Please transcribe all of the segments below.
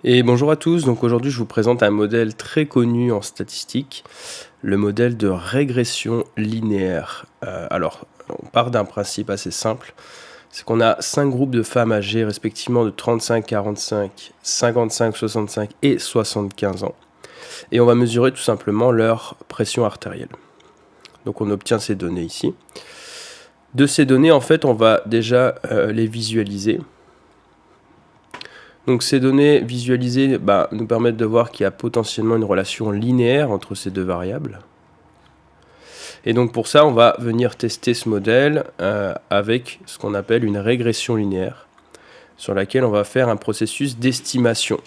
Et bonjour à tous, donc aujourd'hui je vous présente un modèle très connu en statistique, le modèle de régression linéaire. Alors, on part d'un principe assez simple, c'est qu'on a 5 groupes de femmes âgées respectivement de 35, 45, 55, 65 et 75 ans. Et on va mesurer tout simplement leur pression artérielle. Donc on obtient ces données ici. De ces données, en fait, on va déjà les visualiser. Donc ces données visualisées nous permettent de voir qu'il y a potentiellement une relation linéaire entre ces deux variables. Et donc pour ça, on va venir tester ce modèle avec ce qu'on appelle une régression linéaire, sur laquelle on va faire un processus d'estimation.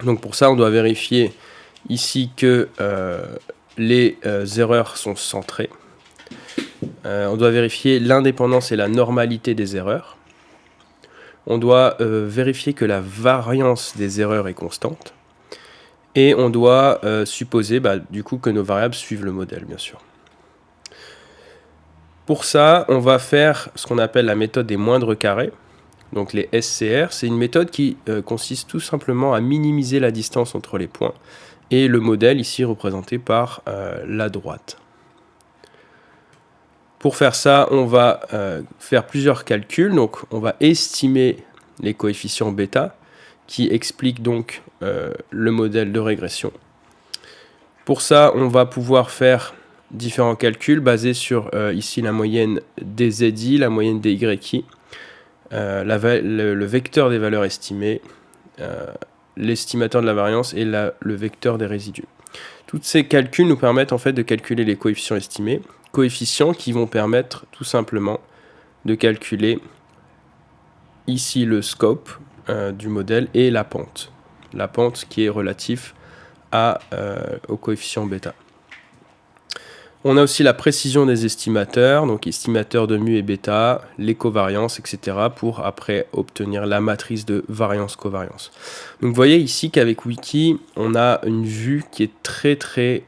Donc pour ça, on doit vérifier ici que les erreurs sont centrées. On doit vérifier l'indépendance et la normalité des erreurs. On doit vérifier que la variance des erreurs est constante. Et on doit supposer du coup que nos variables suivent le modèle, bien sûr. Pour ça, on va faire ce qu'on appelle la méthode des moindres carrés, donc les SCR. C'est une méthode qui consiste tout simplement à minimiser la distance entre les points et le modèle ici représenté par la droite. Pour faire ça, on va faire plusieurs calculs. Donc, on va estimer les coefficients bêta qui expliquent donc le modèle de régression. Pour ça, on va pouvoir faire différents calculs basés sur ici la moyenne des ZI, la moyenne des YI, le vecteur des valeurs estimées, l'estimateur de la variance et le vecteur des résidus. Tous ces calculs nous permettent en fait de calculer les coefficients estimés, coefficients qui vont permettre tout simplement de calculer ici le scope du modèle et la pente qui est relatif au coefficient bêta. On a aussi la précision des estimateurs, donc estimateurs de mu et bêta, les covariances, etc. pour après obtenir la matrice de variance-covariance. Donc vous voyez ici qu'avec Wiki, on a une vue qui est très...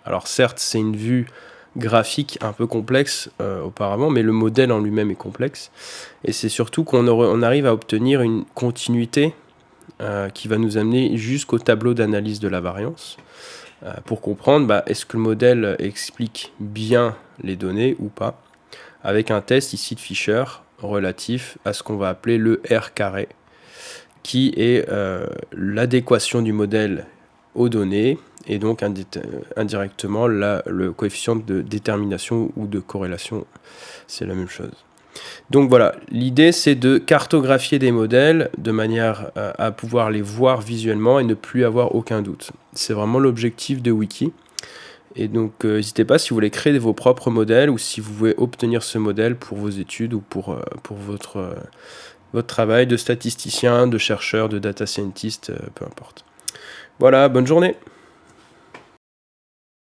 alors certes, c'est une vue graphique un peu complexe auparavant, mais le modèle en lui-même est complexe. Et c'est surtout qu'on arrive à obtenir une continuité qui va nous amener jusqu'au tableau d'analyse de la variance. Pour comprendre est-ce que le modèle explique bien les données ou pas, avec un test ici de Fisher relatif à ce qu'on va appeler le R carré, qui est l'adéquation du modèle aux données, et donc indirectement le coefficient de détermination ou de corrélation, c'est la même chose. Donc voilà, l'idée c'est de cartographier des modèles de manière à pouvoir les voir visuellement et ne plus avoir aucun doute. C'est vraiment l'objectif de Wiki. Et donc n'hésitez pas si vous voulez créer vos propres modèles ou si vous voulez obtenir ce modèle pour vos études ou pour votre travail de statisticien, de chercheur, de data scientist, peu importe. Voilà, bonne journée!